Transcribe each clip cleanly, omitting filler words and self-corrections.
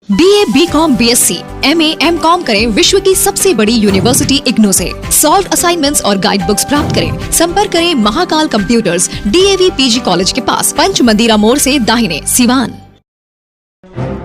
BA, BCom, BSc, MA, MCom करें विश्व की सबसे बड़ी यूनिवर्सिटी इग्नू से। सॉल्व असाइनमेंट्स और गाइड बुक्स प्राप्त करें। संपर्क करें Mahakal computers, DAV PG college के पास, पंच मंदिरा मोड़ से दाहिने, Siwan.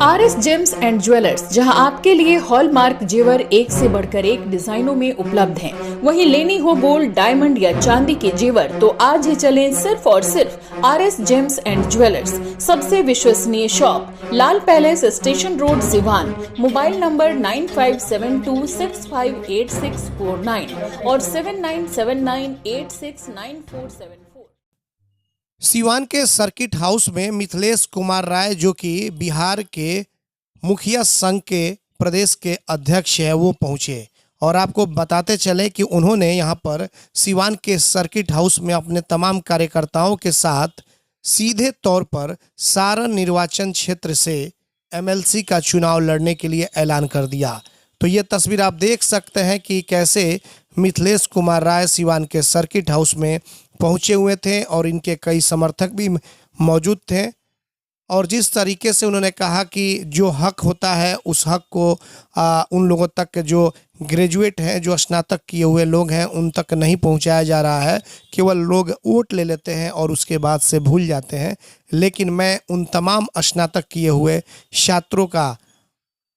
RS James and jewellers, जहां आपके लिए हॉलमार्क जेवर एक से बढ़कर एक डिजाइनों में उपलब्ध हैं। वहीं लेनी हो गोल्ड, डायमंड या चांदी के जेवर तो आज ही चलें सिर्फ और सिर्फ RS जेम्स एंड ज्वेलर्स। सबसे विश्वसनीय shop, Lal palace, station road, Siwan. Mobile number 9572658649 और 7979869474। सिवान के सर्किट हाउस में मिथिलेश कुमार राय, जो कि बिहार के मुखिया संघ के प्रदेश के अध्यक्ष है, वो पहुंचे। और आपको बताते चले कि उन्होंने यहां पर सिवान के सर्किट हाउस में अपने तमाम कार्यकर्ताओं के साथ सीधे तौर पर सारण निर्वाचन क्षेत्र से MLC का चुनाव लड़ने के लिए ऐलान कर दिया। तो ये तस्वीर आप देख सकते हैं कि कैसे मिथिलेश कुमार राय सिवान के सर्किट हाउस में पहुंचे हुए थे और इनके कई समर्थक भी मौजूद थे। और जिस तरीके से उन्होंने कहा कि जो हक होता है उस हक को उन लोगों तक जो ग्रेजुएट हैं, जो स्नातक किए हुए लोग हैं, उन तक नहीं पहुंचाया जा रहा है। केवल लोग वोट ले लेते हैं और उसके बाद से भूल जाते हैं। लेकिन मैं उन तमाम स्नातक किए हुए छात्रों का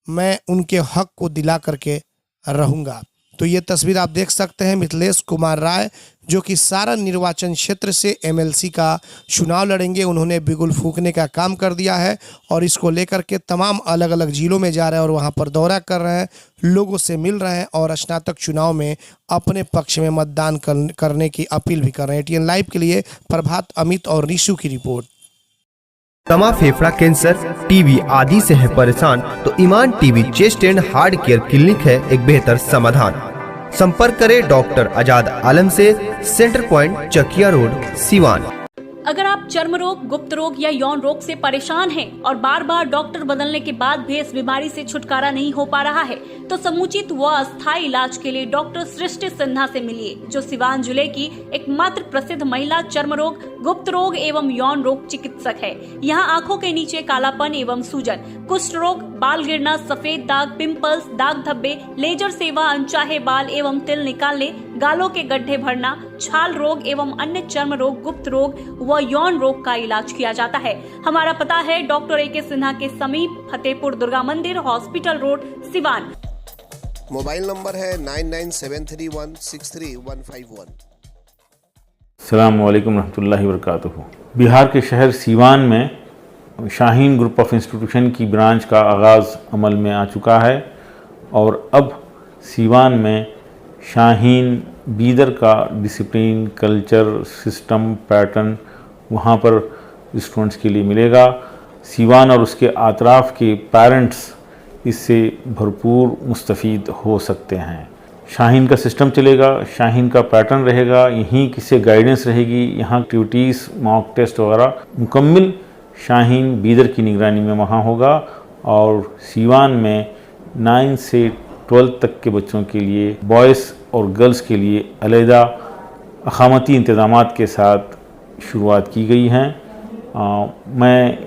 मैं उनके हक को दिला करके रहूँगा। तो ये तस्वीर आप देख सकते हैं मिथिलेश कुमार राय, जो कि सारण निर्वाचन क्षेत्र से MLC का चुनाव लड़ेंगे। उन्होंने बिगुल फूंकने का काम कर दिया है और इसको लेकर के तमाम अलग अलग जिलों में जा रहे हैं और वहां पर दौरा कर रहे हैं, लोगों से मिल रहे हैं और स्नातक चुनाव में अपने पक्ष में मतदान करने की अपील भी कर रहे हैं। TN लाइव के लिए प्रभात, अमित और रिशु की रिपोर्ट। दमा, फेफड़ा कैंसर, TB आदि से है परेशान तो ईमान TB chest and heart care clinic है एक बेहतर समाधान। संपर्क करें डॉक्टर आजाद आलम से, centre point, Chakiya road, Siwan. अगर आप चर्म रोग, गुप्त रोग या यौन रोग से परेशान हैं और बार बार डॉक्टर बदलने के बाद भी इस बीमारी से छुटकारा नहीं हो पा रहा है, तो समुचित व अस्थायी इलाज के लिए डॉक्टर सृष्टि सिन्हा से मिलिए, जो सिवान जिले की एकमात्र प्रसिद्ध महिला चर्म रोग, गुप्त रोग एवं यौन रोग चिकित्सक है। यहाँ आंखों के नीचे कालापन एवं सूजन, कुष्ठ रोग, बाल गिरना, सफेद दाग, पिंपल्स, दाग धब्बे, लेजर सेवा, अनचाहे बाल एवं तिल निकालने, गालों के गड्ढे भरना, छाल रोग एवं अन्य चर्म रोग, गुप्त रोग व यौन रोग का इलाज किया जाता है। हमारा पता है डॉक्टर AK सिन्हा के समीप, फतेहपुर दुर्गा मंदिर, hospital road, Siwan. Mobile number है 9973163151। अस्सलामु अलैकुम रहमतुल्लाहि व बरकातुहू। बिहार के शहर सिवान में शाहीन ग्रुप ऑफ इंस्टीट्यूशन की ब्रांच का आगाज़ अमल में आ चुका है और अब सिवान में शाहीन बीदर का डिसिप्लिन, कल्चर, सिस्टम, पैटर्न वहाँ पर स्टूडेंट्स के लिए मिलेगा। सिवान और उसके आतराफ़ के पेरेंट्स इससे भरपूर मुस्तफ़ीद हो सकते हैं। शाहीन का सिस्टम चलेगा, शाहीन का पैटर्न रहेगा, यहीं किसी गाइडेंस रहेगी, यहाँ एक्टिविटीज़, मॉक टेस्ट वगैरह मुकम्मल शाहीन बीदर की निगरानी में वहाँ होगा। और सिवान में 9 से 12 तक के बच्चों के लिए, बॉयज़ और गर्ल्स के लिए अलहदा अक़ामती इंतज़ामात के साथ शुरुआत की गई हैं। मैं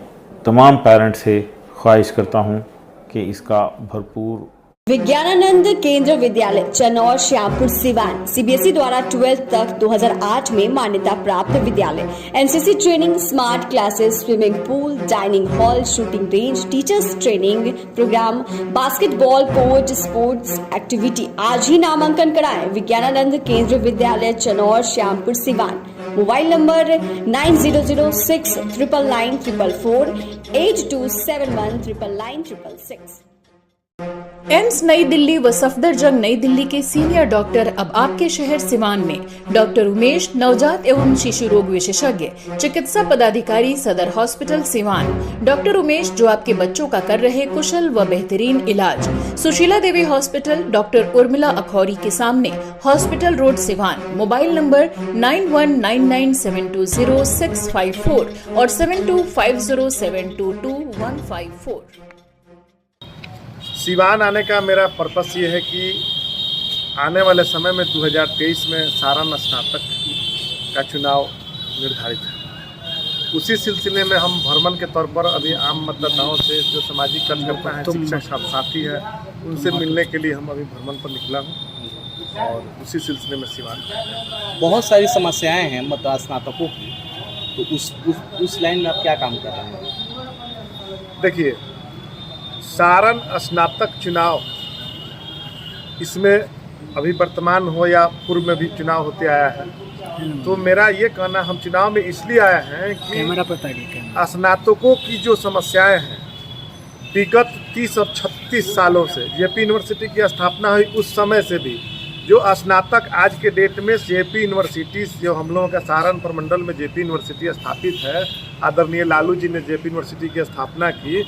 तमाम पेरेंट्स से ख्वाहिश करता हूँ कि इसका भरपूर। विज्ञानानंद केंद्र विद्यालय चनौर, श्यामपुर, सिवान CBSE द्वारा 12th तक 2008 में मान्यता प्राप्त विद्यालय। NCC training, smart classes, swimming pool, dining hall, shooting range, teachers training program, basketball court, sports activity. आज ही नामांकन कराएं। Vigyananand Kendra Vidyalaya Chanaur, Shyampur, Siwan. Mobile number 9006999444, 82719966। AIIMS नई दिल्ली व सफदरजंग नई दिल्ली के सीनियर डॉक्टर अब आपके शहर सिवान में। डॉक्टर उमेश, नवजात एवं शिशु रोग विशेषज्ञ, चिकित्सा पदाधिकारी, सदर हॉस्पिटल, सिवान। डॉक्टर उमेश जो आपके बच्चों का कर रहे कुशल व बेहतरीन इलाज। सुशीला देवी हॉस्पिटल, डॉक्टर उर्मिला अखौरी के सामने, hospital road, Siwan. Mobile number 9199720654 और 7250722154। सिवान आने का मेरा पर्पस ये है कि आने वाले समय में 2023 में सारण स्नातक का चुनाव निर्धारित है। उसी सिलसिले में हम भ्रमण के तौर पर अभी आम मतदाताओं से जो सामाजिक कार्यकर्ता हैं, शिक्षक साथी हैं, उनसे मिलने के लिए हम अभी भ्रमण पर निकला हूँ और उसी सिलसिले में सिवान। बहुत सारी समस्याएं हैं मतदाता स्नातकों की, तो उस लाइन में आप क्या काम कर रहे हैं? देखिए, सारण स्नातक चुनाव, इसमें अभी वर्तमान हो या पूर्व में भी चुनाव होते आया है, तो मेरा ये कहना, हम चुनाव में इसलिए आए हैं कि स्नातकों की जो समस्याएं हैं विगत 30 और 36 सालों से, जेपी यूनिवर्सिटी की स्थापना हुई उस समय से भी जो स्नातक आज के डेट में जेपी यूनिवर्सिटी, जो हम लोगों का सारण प्रमंडल में जेपी यूनिवर्सिटी स्थापित है, आदरणीय लालू जी ने जेपी यूनिवर्सिटी की स्थापना की।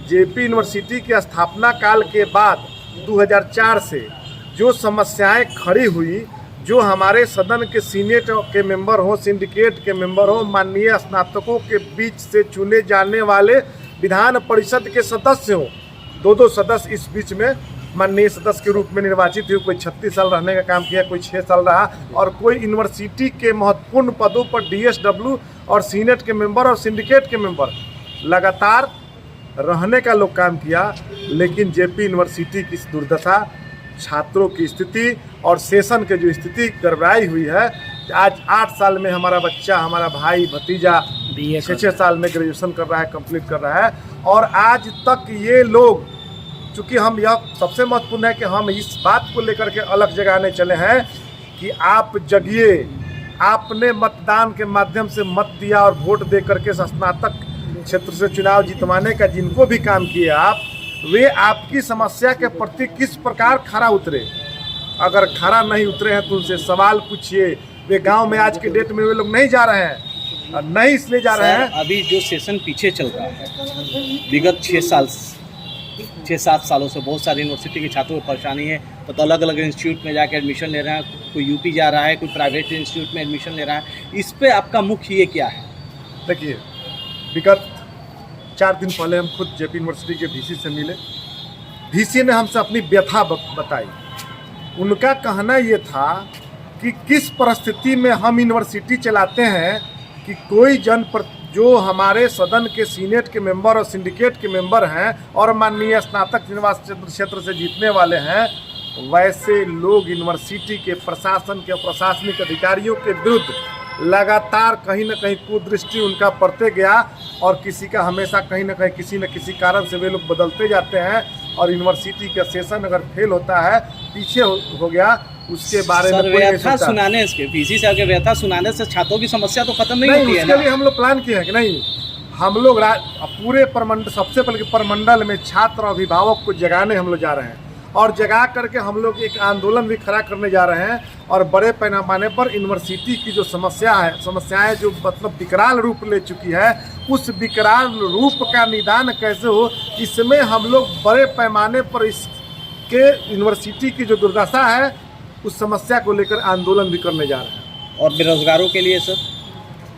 जेपी यूनिवर्सिटी की स्थापना काल के बाद 2004 से जो समस्याएं खड़ी हुई, जो हमारे सदन के सीनेट के मेंबर हो, सिंडिकेट के मेंबर हो, माननीय स्नातकों के बीच से चुने जाने वाले विधान परिषद के सदस्य हो, दो सदस्य इस बीच में माननीय सदस्य के रूप में निर्वाचित हुए, कोई 36 साल रहने का काम किया, कोई 6 साल रहा, और कोई यूनिवर्सिटी के महत्वपूर्ण पदों पर DSW और सीनेट के मेंबर और सिंडिकेट के मेंबर लगातार रहने का लोग काम किया। लेकिन जेपी यूनिवर्सिटी की दुर्दशा, छात्रों की स्थिति और सेशन के जो स्थिति गड़बड़ाई हुई है, आज 8 साल में हमारा बच्चा, हमारा भाई भतीजा 6 साल में ग्रेजुएशन कर रहा है, कंप्लीट कर रहा है, और आज तक ये लोग, चूँकि हम, यह सबसे महत्वपूर्ण है कि हम इस बात को लेकर के अलग जगाने चले हैं कि आप जगिए, आपने मतदान के माध्यम से मत दिया और वोट दे करके स्नातक क्षेत्र से चुनाव जितवाने का जिनको भी काम किए आप, वे आपकी समस्या के प्रति किस प्रकार खरा उतरे। अगर खरा नहीं उतरे हैं तो उनसे सवाल पूछिए। वे गांव में आज के डेट में वे लोग नहीं जा रहे हैं, और नहीं इसलिए जा रहे हैं, अभी जो सेशन पीछे चल रहा है विगत 6-7 सालों से बहुत सारी यूनिवर्सिटी के छात्रों को परेशानी है, तो अलग अलग इंस्टीट्यूट में जाकर एडमिशन ले रहे हैं, कोई यूपी जा रहा है, कोई प्राइवेट इंस्टीट्यूट में एडमिशन ले रहा है, इस पे आपका मुख्य ये क्या है? देखिए, विगत 4 दिन पहले हम खुद जेपी यूनिवर्सिटी के VC से मिले। VC ने हमसे अपनी व्यथा बताई। उनका कहना ये था कि किस परिस्थिति में हम यूनिवर्सिटी चलाते हैं कि कोई जो हमारे सदन के सीनेट के मेंबर और सिंडिकेट के मेंबर हैं और माननीय स्नातक निवास क्षेत्र से जीतने वाले हैं, वैसे लोग यूनिवर्सिटी के प्रशासन के प्रशासनिक अधिकारियों के विरुद्ध लगातार कहीं न कहीं कुदृष्टि उनका पड़ते गया, और किसी का हमेशा कहीं न कहीं किसी न किसी कारण से वे लोग बदलते जाते हैं, और यूनिवर्सिटी का सेशन अगर फेल होता है, पीछे हो गया, उसके बारे में व्यथा सुनाने से, VC से आगे व्यथा सुनाने से छात्रों की समस्या तो खत्म नहीं होती है ना? उसके लिए हम लोग प्लान किए हैं कि नहीं, हम लोग पूरे प्रमंडल, सबसे पहले प्रमंडल में छात्र और अभिभावक को जगाने हम लोग जा रहे हैं, और जगा करके हम लोग एक आंदोलन भी खड़ा करने जा रहे हैं, और बड़े पैमाने पर यूनिवर्सिटी की जो समस्याएं जो मतलब विकराल रूप ले चुकी है, उस विकराल रूप का निदान कैसे हो, इसमें हम लोग बड़े पैमाने पर इसके यूनिवर्सिटी की जो दुर्दशा है उस समस्या को लेकर आंदोलन भी करने जा रहे हैं। और बेरोजगारों के लिए सर,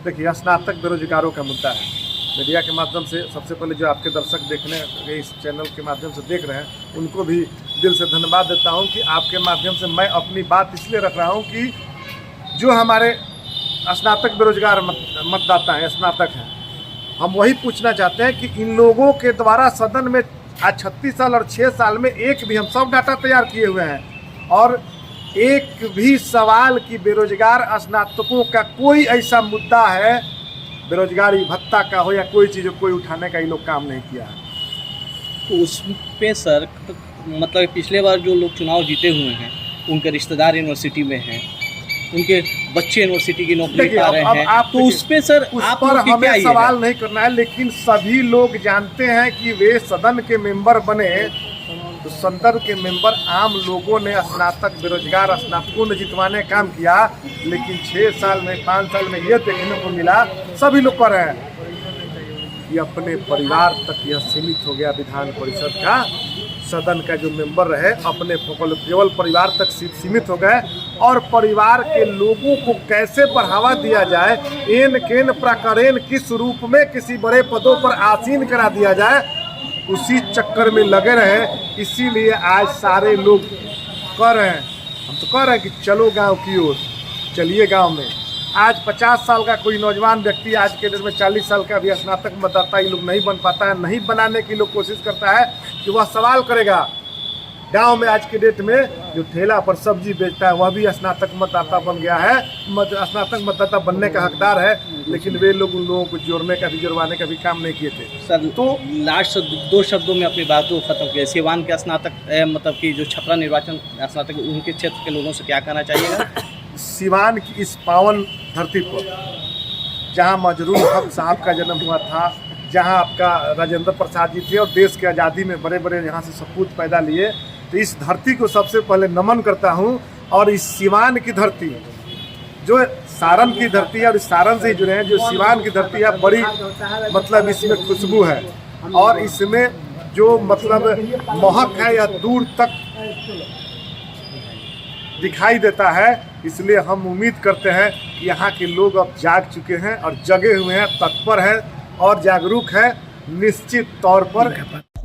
देखिए, स्नातक बेरोजगारों का मुद्दा है। मीडिया के माध्यम से सबसे पहले जो आपके दर्शक देखने इस चैनल के माध्यम से देख रहे हैं, उनको भी दिल से धन्यवाद देता हूं कि आपके माध्यम से मैं अपनी बात इसलिए रख रहा हूं कि जो हमारे स्नातक बेरोजगार मतदाता हैं, स्नातक हैं, हम वही पूछना चाहते हैं कि इन लोगों के द्वारा सदन में आज 36 साल और 6 साल में एक भी, हम सब डाटा तैयार किए हुए हैं, और एक भी सवाल कि बेरोजगार स्नातकों का कोई ऐसा मुद्दा है, बेरोजगारी भत्ता का हो या कोई चीज़ कोई उठाने का ये लोग काम नहीं किया है। तो उस पे सर, मतलब पिछले बार जो लोग चुनाव जीते हुए हैं, उनके रिश्तेदार यूनिवर्सिटी में हैं, उनके बच्चे यूनिवर्सिटी की नौकरी पा रहे हैं, तो उस पे सर उस पर हमें सवाल नहीं करना है, लेकिन सभी लोग जानते हैं कि वे सदन के मेंबर बने, तो सदन के मेंबर आम लोगों ने, स्नातक बेरोजगार स्नातकों ने जितवाने काम किया, लेकिन 6 साल में 5 साल में यह देखने को मिला, सभी लोग कर रहे हैं कि अपने परिवार तक यह सीमित हो गया। विधान परिषद का सदन का जो मेंबर रहे अपने केवल परिवार तक सीमित हो गए, और परिवार के लोगों को कैसे बढ़ावा दिया जाए, एन केन प्रकारेण किस रूप में किसी बड़े पदों पर आसीन करा दिया जाए, उसी चक्कर में लगे रहे। इसीलिए आज सारे लोग कह रहे हैं, हम तो कह रहे हैं कि चलो गांव की ओर, चलिए गांव में, आज 50 साल का कोई नौजवान व्यक्ति आज के डेट में 40 साल का भी स्नातक मतदाता ये लोग नहीं बन पाता है। नहीं बनाने की लोग कोशिश करता है कि वह सवाल करेगा। गांव में आज के डेट में जो ठेला पर सब्जी बेचता है वह भी स्नातक मतदाता बन गया है, स्नातक मतदाता बनने का हकदार है, लेकिन वे लोग उन लोगों को जोड़ने का भी जुड़वाने का भी काम नहीं किए थे। सर तो लास्ट 2 शब्दों में अपनी बात को खत्म किया। सिवान के स्नातक मतलब कि जो छपरा निर्वाचन स्नातक उनके क्षेत्र के लोगों से क्या कहना चाहिएगा? सिवान की इस पावन धरती पर जहाँ मजरूर हक साहब का जन्म हुआ था, जहाँ आपका राजेंद्र प्रसाद जी थे और देश की आज़ादी में बड़े बड़े यहाँ से सपूत पैदा लिए, तो इस धरती को सबसे पहले नमन करता हूँ। और इस सिवान की धरती जो सारण की धरती है और इस सारण से ही जुड़े हैं, जो सिवान की धरती है बड़ी मतलब इसमें खुशबू है और इसमें जो मतलब महक है या दूर तक दिखाई देता है। इसलिए हम उम्मीद करते हैं कि यहाँ के लोग अब जाग चुके हैं और जगे हुए हैं, तत्पर हैं और जागरूक है निश्चित तौर पर।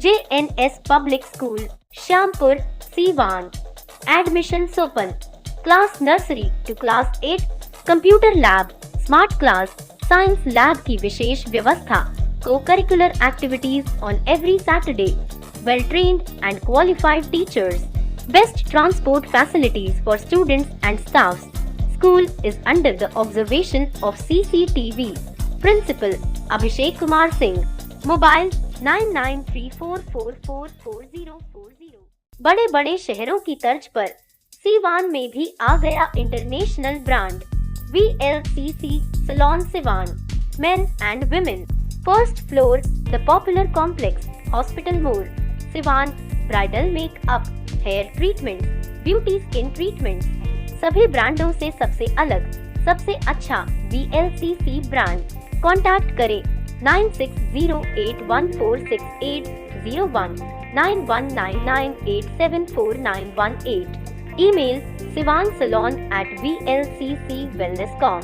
JNS public school Shyampur Siwan admissions open. Class nursery to class 8, computer lab, smart class, science lab की विशेष व्यवस्था, co-curricular activities on every Saturday, well-trained and qualified teachers, best transport facilities for students and staffs. School is under the observation of CCTV. Principal Abhishek Kumar Singh. Mobile 9934444040। बड़े बड़े शहरों की तर्ज पर सीवान में भी आ गया international brand VLCC salon Siwan, men and women. First floor, the popular complex, Hospital Mall, Siwan. Bridal makeup, hair treatments, beauty skin treatments, सभी ब्रांडों से सबसे अलग, सबसे अच्छा VLCC ब्रांड। कांटेक्ट करें 9608146801, 9199874918। Email sivansalon@vlccwellness.com।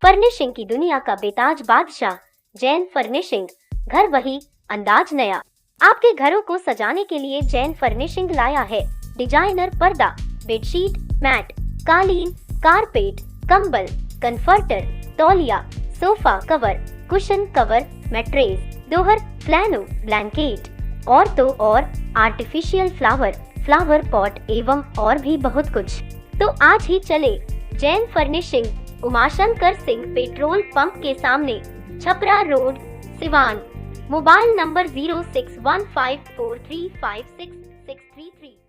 फर्निशिंग की दुनिया का बेताज बादशाह जैन फर्निशिंग, घर वही अंदाज नया। आपके घरों को सजाने के लिए जैन फर्निशिंग लाया है डिजाइनर पर्दा, बेडशीट, मैट, कालीन, कारपेट, कंबल, कन्फर्टर, तौलिया, sofa cover, cushion cover, mattress, दोहर, फ्लैनो, ब्लैंकेट और तो और आर्टिफिशियल फ्लावर पॉट एवं और भी बहुत कुछ। तो आज ही चले Jain furnishing, Umashankar Singh petrol pump के सामने, Chhapra road, Siwan. Mobile number 061543566333।